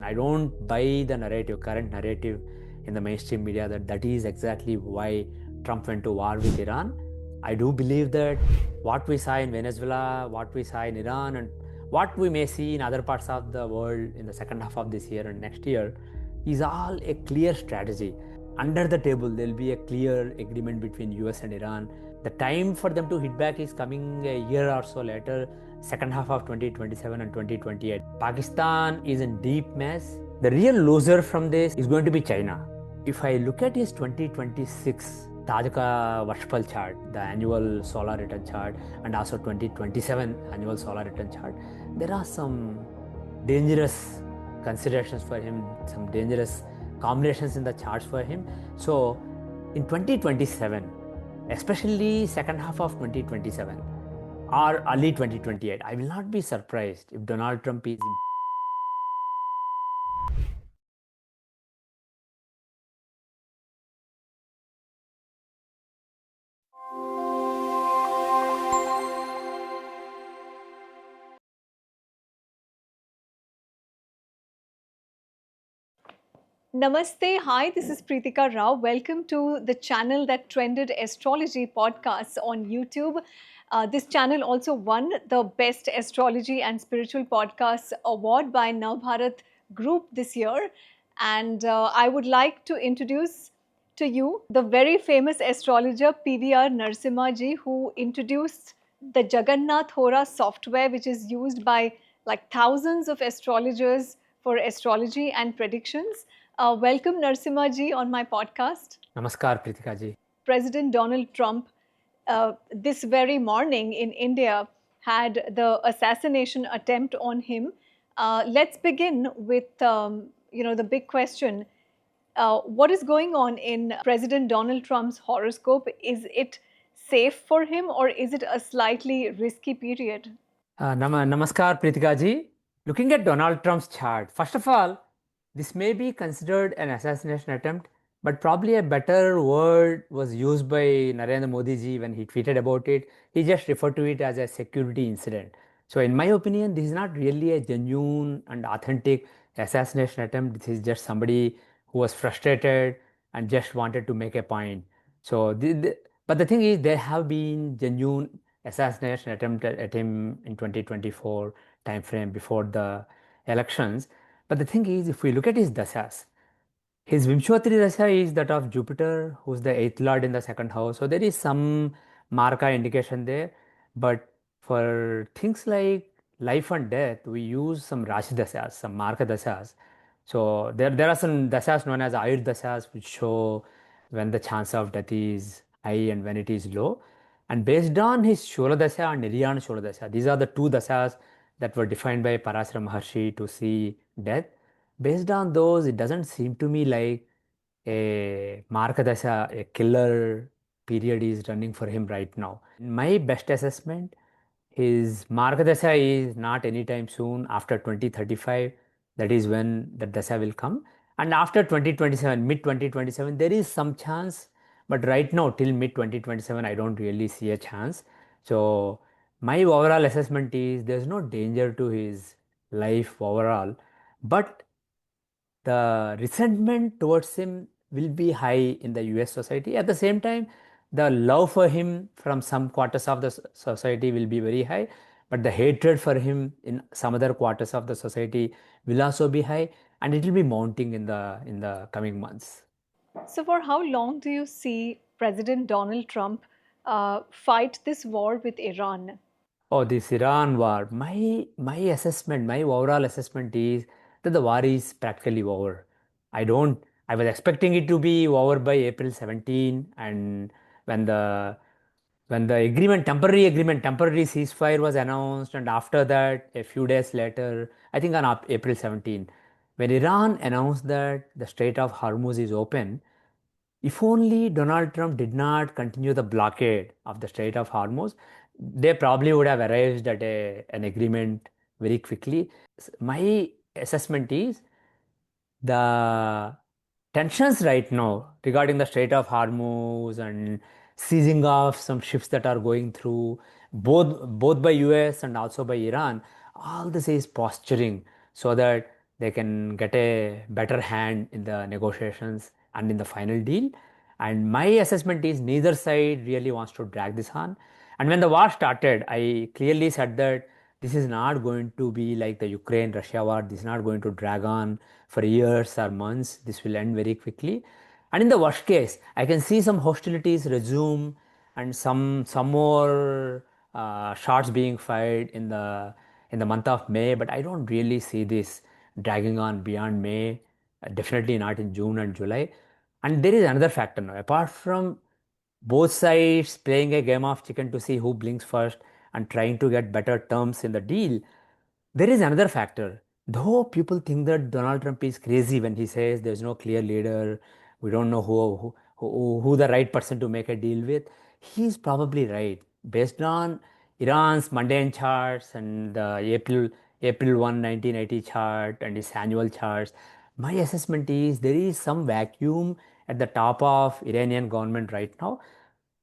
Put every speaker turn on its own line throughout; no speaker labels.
I don't buy the narrative, current narrative in the mainstream media that is exactly why Trump went to war with Iran. I do believe that what we saw in Venezuela, what we saw in Iran, and what we may see in other parts of the world in the second half of this year and next year is all a clear strategy. Under the table, there will be a clear agreement between US and Iran. The time for them to hit back is coming a year or so later, second half of 2027 and 2028. Pakistan is in deep mess. The real loser from this is going to be China. If I look at his 2026 Tajaka Varshpal chart, the annual solar return chart, and also 2027 annual solar return chart, there are some dangerous considerations for him, some dangerous combinations in the charts for him. So in 2027, especially second half of 2027 or early 2028, I will not be surprised if Donald Trump is
Namaste. Hi, this is Preetika Rao. Welcome to the channel that Trended Astrology Podcasts on YouTube. This channel also won the Best Astrology and Spiritual Podcasts Award by Navbharat Group this year. And I would like to introduce to you the very famous astrologer P.VR Narsimha Ji, who introduced the Jagannath Hora software, which is used by like thousands of astrologers for astrology and predictions. Welcome, Narsimha Ji, on my podcast.
Namaskar, Pritika ji.
President Donald Trump, this very morning in India, had the assassination attempt on him. Let's begin with the big question. What is going on in President Donald Trump's horoscope? Is it safe for him, or is it a slightly risky period?
Namaskar, Pritika ji. Looking at Donald Trump's chart, first of all, this may be considered an assassination attempt, but probably a better word was used by Narendra Modi ji when he tweeted about it. He just referred to it as a security incident. So, in my opinion, this is not really a genuine and authentic assassination attempt. This is just somebody who was frustrated and just wanted to make a point. So, but the thing is, there have been genuine assassination attempt at him in 2024 timeframe before the elections. But the thing is, if we look at his dasas, his Vimshotri Dasha is that of Jupiter, who's the eighth lord in the second house. So there is some marka indication there. But for things like life and death, we use some Rashi Dashas, some marka Dashas. So there are some Dashas known as Ayur Dashas, which show when the chance of death is high and when it is low. And based on his Shola Dasha and Niryan Shola Dasha, these are the two Dashas that were defined by Parasara Maharshi to see death. Based on those, it doesn't seem to me like a Markadasha, a killer period is running for him right now. In my best assessment, his Markadasha is not anytime soon after 2035. That is when the Dasha will come. And after 2027, mid 2027, there is some chance. But right now, till mid 2027, I don't really see a chance. So, my overall assessment is there's no danger to his life overall. But the resentment towards him will be high in the US society. At the same time, the love for him from some quarters of the society will be very high, but the hatred for him in some other quarters of the society will also be high, and it will be mounting in the coming months.
So, for how long do you see President Donald Trump fight this war with Iran?
Oh, this Iran war. My assessment, my overall assessment is that the war is practically over. I don't. I was expecting it to be over by April 17, and when the when the temporary ceasefire was announced, and after that, a few days later, I think on April 17, when Iran announced that the Strait of Hormuz is open, if only Donald Trump did not continue the blockade of the Strait of Hormuz, they probably would have arrived at an agreement very quickly. My assessment is the tensions right now regarding the Strait of Hormuz and seizing off some ships that are going through, both by US and also by Iran, all this is posturing so that they can get a better hand in the negotiations and in the final deal. And my assessment is neither side really wants to drag this on. And when the war started, I clearly said that this is not going to be like the Ukraine Russia war. This is not going to drag on for years or months. This will end very quickly. And in the worst case, I can see some hostilities resume and some more shots being fired in the month of May. But I don't really see this dragging on beyond May. Definitely not in June and July. And there is another factor now. Apart from both sides playing a game of chicken to see who blinks first and trying to get better terms in the deal, there is another factor. Though people think that Donald Trump is crazy when he says there's no clear leader, we don't know who the right person to make a deal with, he's probably right. Based on Iran's mundane charts and the April 1, 1980 chart and its annual charts, my assessment is there is some vacuum at the top of Iranian government right now.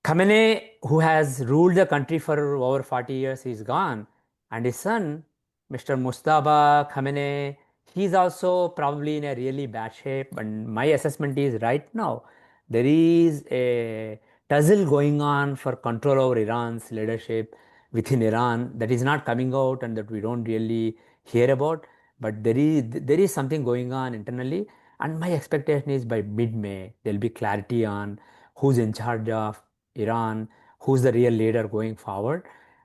Khamenei, who has ruled the country for over 40 years, is gone. And his son, Mr. Mustafa Khamenei, he's also probably in a really bad shape. And my assessment is right now, there is a tussle going on for control over Iran's leadership within Iran that is not coming out and that we don't really hear about. But there is something going on internally. And my expectation is by mid-May, there'll be clarity on who's in charge of Iran, who's the real leader going forward.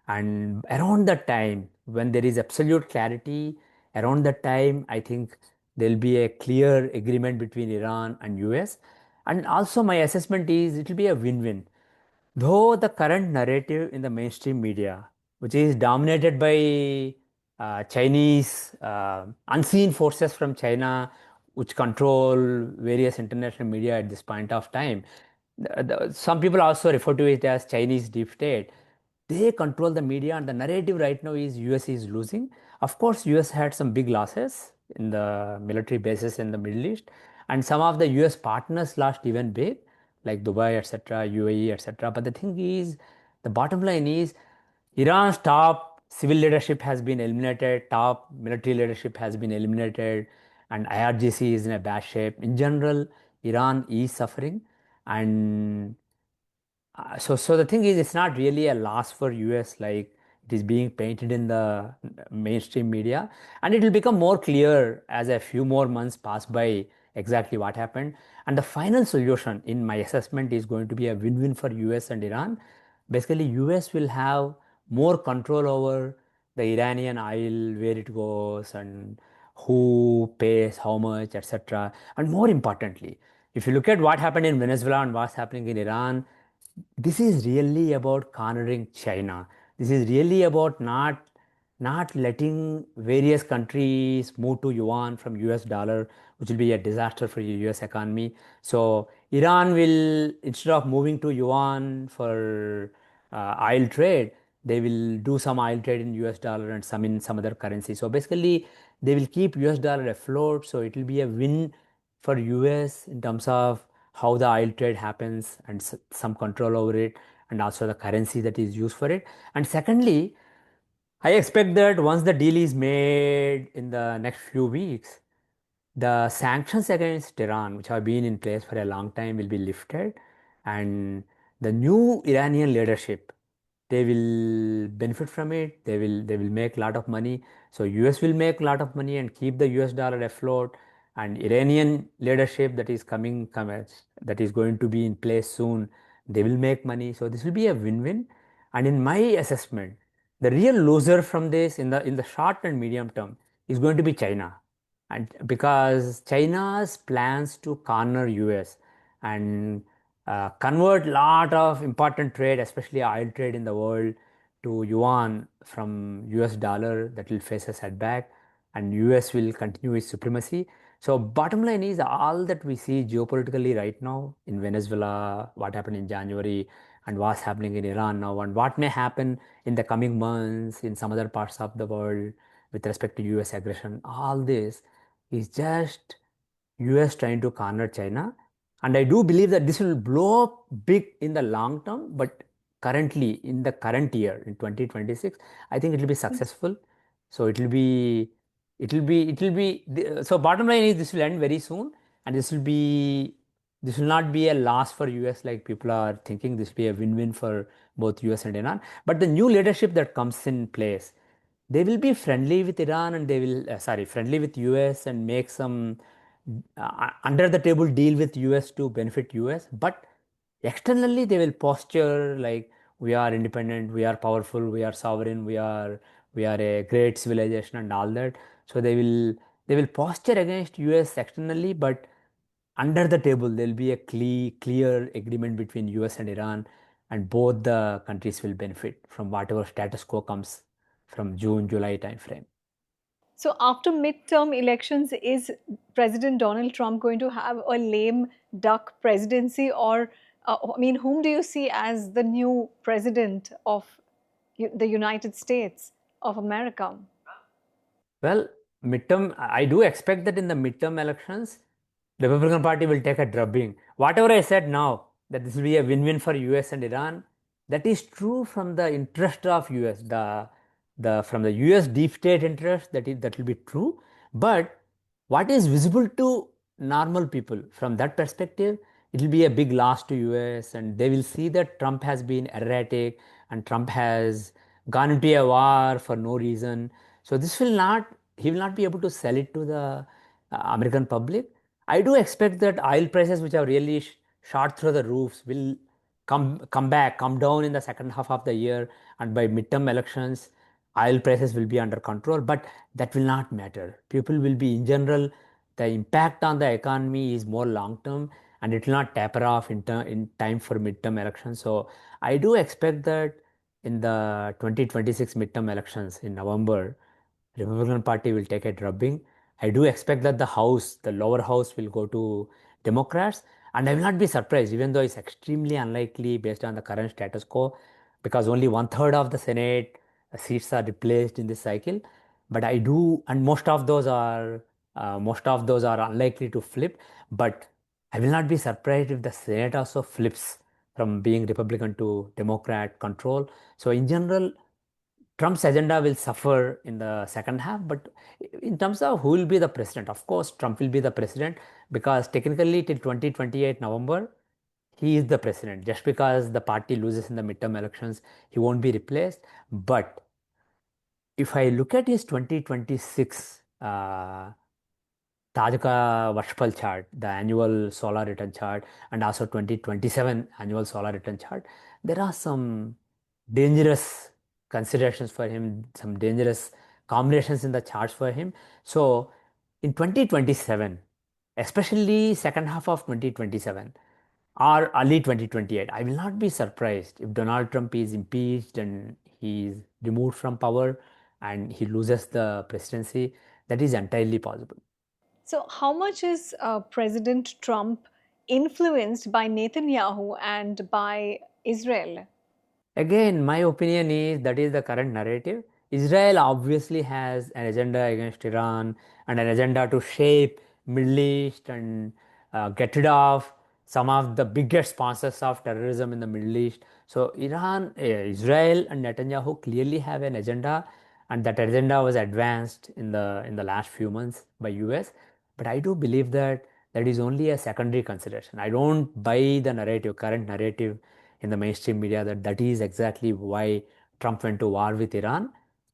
And around that time, when there is absolute clarity, around that time, I think there'll be a clear agreement between Iran and US. And also, my assessment is it will be a win win. Though the current narrative in the mainstream media, which is dominated by Chinese unseen forces from China, which control various international media at this point of time, some people also refer to it as Chinese deep state. They control the media, and the narrative right now is US is losing. Of course, US had some big losses in the military bases in the Middle East, and some of the US partners lost even big, like Dubai, etc., UAE, etc. But the thing is, the bottom line is, Iran's top civil leadership has been eliminated, top military leadership has been eliminated, and IRGC is in a bad shape. In general, Iran is suffering, and so the thing is, it's not really a loss for US like it is being painted in the mainstream media, and it will become more clear as a few more months pass by exactly what happened. And the final solution, in my assessment, is going to be a win-win for US and Iran. Basically, US will have more control over the Iranian oil, where it goes, and who pays how much, etc. And more importantly, if you look at what happened in Venezuela and what's happening in Iran, this is really about cornering China. This is really about not letting various countries move to yuan from US dollar, which will be a disaster for the US economy. So Iran will, instead of moving to yuan for oil trade, they will do some oil trade in US dollar and some in some other currency. So basically, they will keep US dollar afloat. So it will be a win for US in terms of how the oil trade happens and some control over it, and also the currency that is used for it. And secondly, I expect that once the deal is made in the next few weeks, the sanctions against Iran, which have been in place for a long time, will be lifted, and the new Iranian leadership, they will benefit from it. They will make a lot of money. So US will make a lot of money and keep the US dollar afloat. And Iranian leadership that is that is going to be in place soon, they will make money. So this will be a win-win. And in my assessment, the real loser from this in the short and medium term is going to be China, and because China's plans to corner US and convert lot of important trade, especially oil trade in the world, to yuan from US dollar, that will face a setback, and US will continue its supremacy. So bottom line is all that we see geopolitically right now in Venezuela, what happened in January, and what's happening in Iran now, and what may happen in the coming months in some other parts of the world with respect to US aggression, all this is just US trying to corner China. And I do believe that this will blow up big in the long term, but currently, in the current year, in 2026, I think it will be successful. So So bottom line is this will end very soon, and this will not be a loss for US like people are thinking. This will be a win-win for both US and Iran. But the new leadership that comes in place, they will be friendly with Iran, and they will friendly with US, and make some under the table deal with US to benefit US. But externally they will posture like we are independent, we are powerful, we are sovereign, we are a great civilization and all that. So they will posture against US externally, but under the table there will be a clear agreement between US and Iran, and both the countries will benefit from whatever status quo comes from June July timeframe.
So, after midterm elections, is President Donald Trump going to have a lame duck presidency, or I mean, whom do you see as the new president of the United States of America?
Well, I do expect that in the midterm elections, Republican Party will take a drubbing. Whatever I said now, that this will be a win-win for US and Iran, that is true from the interest of US, from the US deep state interest, that will be true. But what is visible to normal people from that perspective, it will be a big loss to US, and they will see that Trump has been erratic, and Trump has gone into a war for no reason. So he will not be able to sell it to the American public. I do expect that oil prices, which have really shot through the roofs, will come down in the second half of the year, and by midterm elections, oil prices will be under control. But that will not matter. People will be, in general, the impact on the economy is more long term, and it will not taper off in time for midterm elections. So I do expect that in the 2026 midterm elections in November, Republican Party will take a drubbing. I do expect that the lower house will go to Democrats, and I will not be surprised, even though it's extremely unlikely based on the current status quo, because only one third of the Senate seats are replaced in this cycle. But I do, and most of those are unlikely to flip. But I will not be surprised if the Senate also flips from being Republican to Democrat control. So in general, Trump's agenda will suffer in the second half. But in terms of who will be the president, of course, Trump will be the president, because technically till 2028 November, he is the president. Just because the party loses in the midterm elections, he won't be replaced. But if I look at his 2026 Tajika Vashpal chart, the annual solar return chart, and also 2027 annual solar return chart, there are some dangerous considerations for him, some dangerous combinations in the charts for him. So in 2027, especially second half of 2027 or early 2028, I will not be surprised if Donald Trump is impeached and he is removed from power and he loses the presidency. That is entirely possible.
So, how much is President Trump influenced by Netanyahu and by Israel?
Again, my opinion is that is the current narrative. Israel obviously has an agenda against Iran, and an agenda to shape Middle East and get rid of some of the biggest sponsors of terrorism in the Middle East. So Israel and Netanyahu clearly have an agenda, and that agenda was advanced in the last few months by US. But I do believe that that is only a secondary consideration. I don't buy the current narrative in the mainstream media, that that is exactly why Trump went to war with Iran.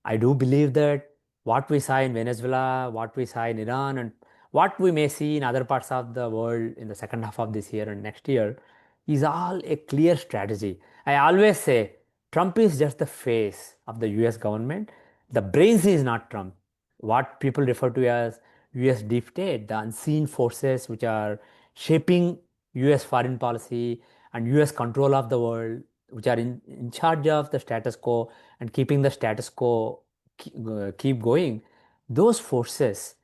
I do believe that what we saw in Venezuela, what we saw in Iran, and what we may see in other parts of the world in the second half of this year and next year is all a clear strategy. I always say Trump is just the face of the US government. The brains is not Trump. What people refer to as US deep state, the unseen forces which are shaping US foreign policy and US control of the world, which are in charge of the status quo and keeping the status quo keep going, those forces,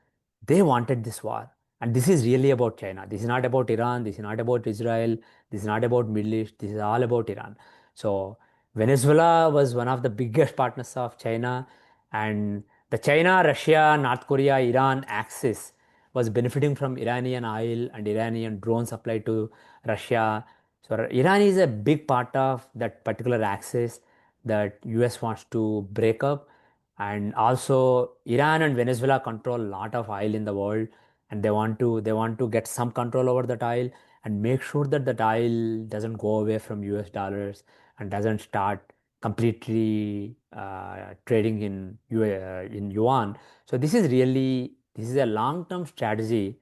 they wanted this war. And this is really about China. This is not about Iran. This is not about Israel. This is not about Middle East. This is all about Iran. So Venezuela was one of the biggest partners of China, and the China, Russia, North Korea, Iran axis was benefiting from Iranian oil and Iranian drone supply to Russia. So Iran is a big part of that particular axis that US wants to break up. And also Iran and Venezuela control a lot of oil in the world, and they want to get some control over that oil and make sure that that oil doesn't go away from US dollars and doesn't start completely trading in yuan. So this is a long-term strategy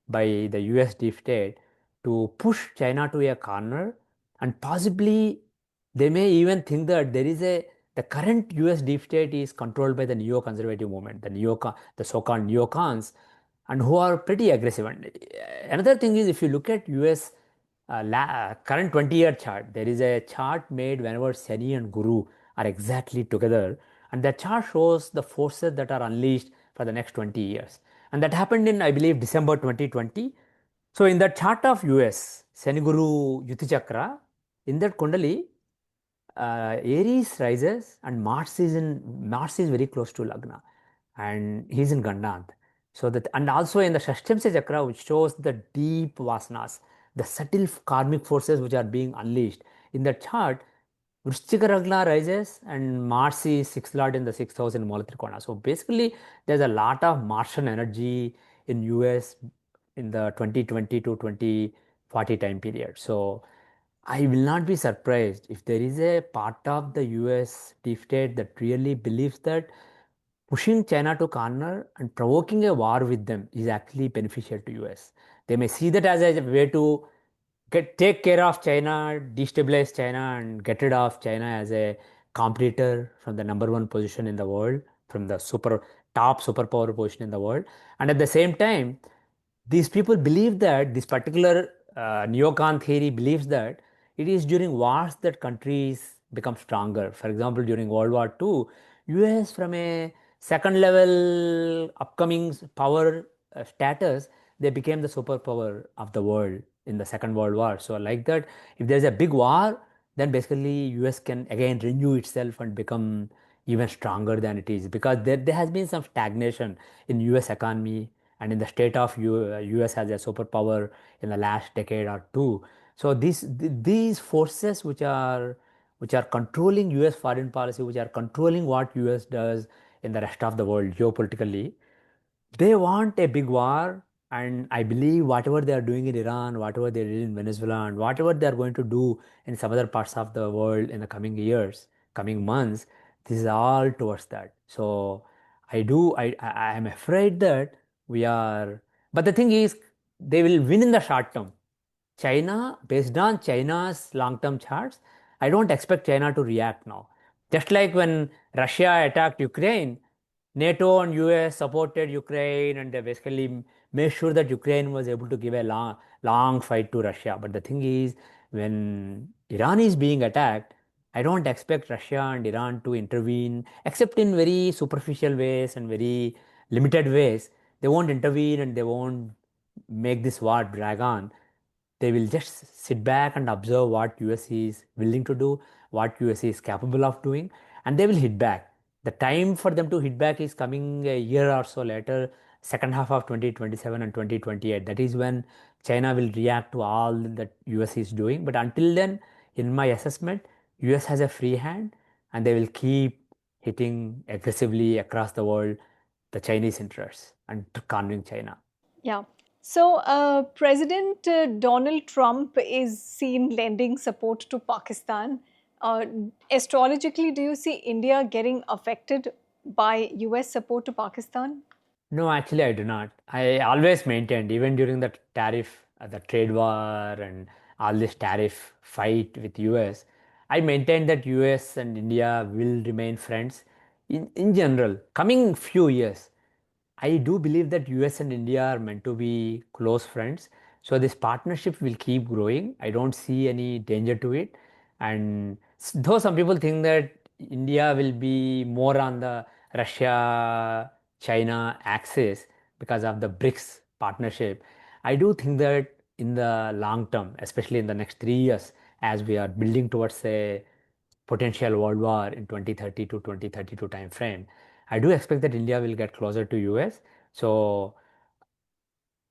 by the US deep state to push China to a corner, and possibly they may even think that the current US deep state is controlled by the neoconservative movement, the so-called neocons, and who are pretty aggressive. And another thing is, if you look at US current 20-year chart, there is a chart made whenever Shani and Guru are exactly together, and that chart shows the forces that are unleashed for the next 20 years. And that happened in, I believe, December 2020. So in the chart of US, Shani Guru Yuti Chakra, in that Kundali, Aries rises and Mars is very close to Lagna, and he's in Gandant. So that, and also in the Shashtamsa Chakra, which shows the deep vasanas, the subtle karmic forces which are being unleashed. In the chart, Vrishchika Ragna rises and Mars is sixth lord in the sixth house in Molatrikona. So basically, there's a lot of Martian energy in US in the 2020 to 2040 time period. So I will not be surprised if there is a part of the US deep state that really believes that pushing China to corner and provoking a war with them is actually beneficial to US. They may see that as a way to take care of China, destabilize China, and get rid of China as a competitor from the number one position in the world, from the top superpower position in the world. And at the same time, these people believe that this particular neocon theory believes that it is during wars that countries become stronger. For example, during World War II, US from a second level upcoming power status, they became the superpower of the world in the Second World War. So like that, if there's a big war, then basically US can again renew itself and become even stronger than it is, because there has been some stagnation in US economy and in the state of US as a superpower in the last decade or two. So these forces which are controlling US foreign policy, which are controlling what US does in the rest of the world geopolitically, they want a big war. And I believe whatever they are doing in Iran, whatever they did in Venezuela, and whatever they are going to do in some other parts of the world in the coming years, coming months, this is all towards that. So I am afraid that we are, but the thing is, they will win in the short term. China, based on China's long-term charts, I don't expect China to react now. Just like when Russia attacked Ukraine, NATO and US supported Ukraine, and they basically made sure that Ukraine was able to give a long fight to Russia. But the thing is, when Iran is being attacked, I don't expect Russia and Iran to intervene, except in very superficial ways and very limited ways. They won't intervene and they won't make this war drag on. They will just sit back and observe what US is willing to do, what US is capable of doing, and they will hit back. The time for them to hit back is coming a year or so later, second half of 2027 and 2028. That is when China will react to all that US is doing. But until then, in my assessment, US has a free hand, and they will keep hitting aggressively across the world the Chinese interests and cornering China.
Yeah. So, President Donald Trump is seen lending support to Pakistan. Uh, Astrologically, do you see India getting affected by US support to Pakistan?
No, actually, I do not. I always maintained, even during the tariff, the trade war, and all this tariff fight with US, I maintained that US and India will remain friends in general. Coming few years, I do believe that US and India are meant to be close friends. So this partnership will keep growing. I don't see any danger to it. And though some people think that India will be more on the Russia China axis because of the BRICS partnership, I do think that in the long term, especially in the next 3 years, as we are building towards a potential world war in 2030 to 2032 time frame, I do expect that India will get closer to US. So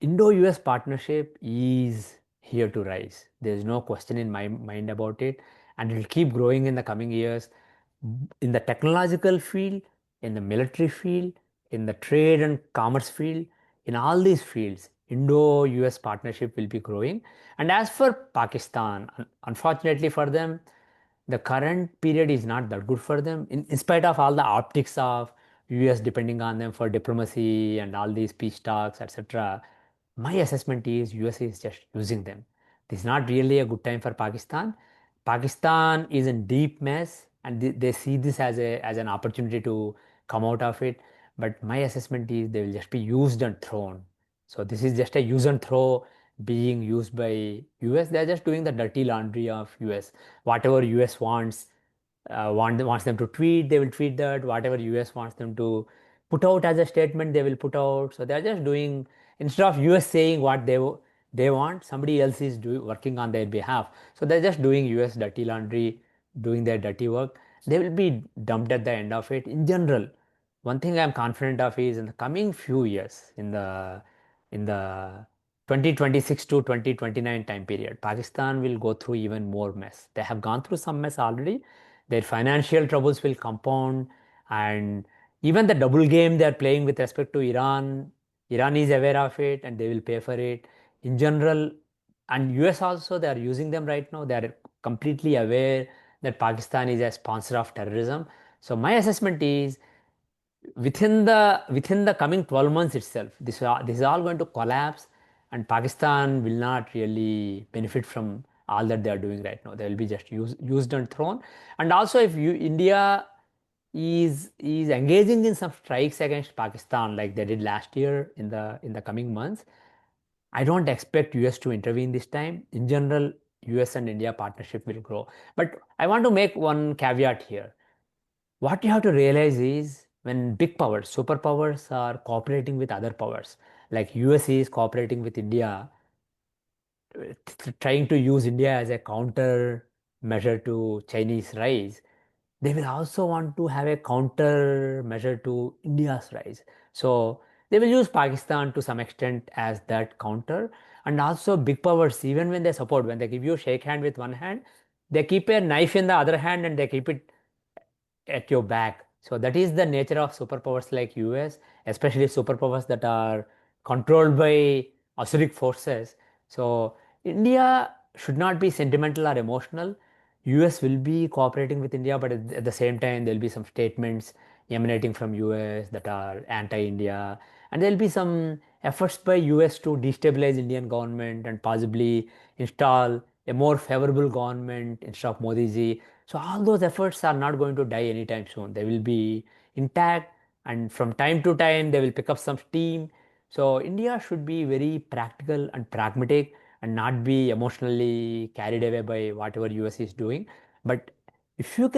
Indo-US partnership is here to rise. There is no question in my mind about it, and it will keep growing in the coming years. In the technological field, in the military field, in the trade and commerce field, in all these fields, Indo-US partnership will be growing. And as for Pakistan, unfortunately for them, the current period is not that good for them. In spite of all the optics of US depending on them for diplomacy and all these peace talks, etc., my assessment is USA is just using them. This is not really a good time for Pakistan. Pakistan is in deep mess, and they see this as an opportunity to come out of it. But my assessment is they will just be used and thrown. So this is just a use and throw being used by US. They are just doing the dirty laundry of US. Whatever US wants them to tweet, they will tweet that. Whatever US wants them to put out as a statement, they will put out. So they are just doing, instead of US saying what they want, somebody else is working on their behalf. So they're just doing US dirty laundry, doing their dirty work. They will be dumped at the end of it. In general, one thing I'm confident of is in the coming few years, in the 2026 to 2029 time period, Pakistan will go through even more mess. They have gone through some mess already. Their financial troubles will compound, and even the double game they are playing with respect to Iran, Iran is aware of it and they will pay for it. In general, and US also, they are using them right now. They are completely aware that Pakistan is a sponsor of terrorism. So my assessment is within the coming 12 months itself, this is all going to collapse, and Pakistan will not really benefit from all that they are doing right now. They will be just used and thrown. And also, if India is engaging in some strikes against Pakistan like they did last year in the coming months, I don't expect US to intervene this time. In general, US and India partnership will grow. But I want to make one caveat here. What you have to realize is when big powers, superpowers are cooperating with other powers, like US is cooperating with India, trying to use India as a counter measure to Chinese rise, they will also want to have a counter measure to India's rise. So they will use Pakistan to some extent as that counter. And also big powers, even when they support, when they give you a shake hand with one hand, they keep a knife in the other hand and they keep it at your back. So that is the nature of superpowers like US, especially superpowers that are controlled by Asuric forces. So India should not be sentimental or emotional. US will be cooperating with India, but at the same time, there will be some statements emanating from US that are anti-India, and there will be some efforts by US to destabilize Indian government and possibly install a more favorable government instead of Modi ji. So all those efforts are not going to die anytime soon. They will be intact, and from time to time they will pick up some steam. So India should be very practical and pragmatic and not be emotionally carried away by whatever US is doing. But if you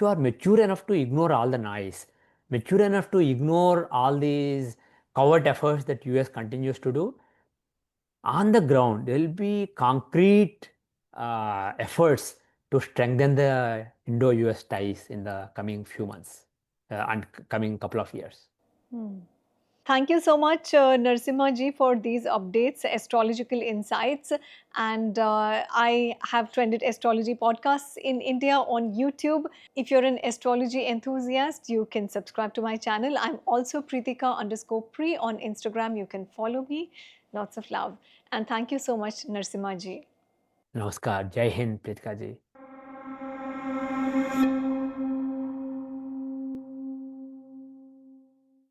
are mature enough to ignore all the noise, mature enough to ignore all these covert efforts that US continues to do, on the ground, there will be concrete efforts to strengthen the Indo-US ties in the coming few months and coming couple of years.
Hmm. Thank you so much, Narsimha ji, for these updates, astrological insights. And I have Trended Astrology Podcasts in India on YouTube. If you're an astrology enthusiast, you can subscribe to my channel. I'm also Preetika_Pre on Instagram. You can follow me. Lots of love. And thank you so much, Narsimha ji.
Namaskar. Jai Hind, Pritika ji.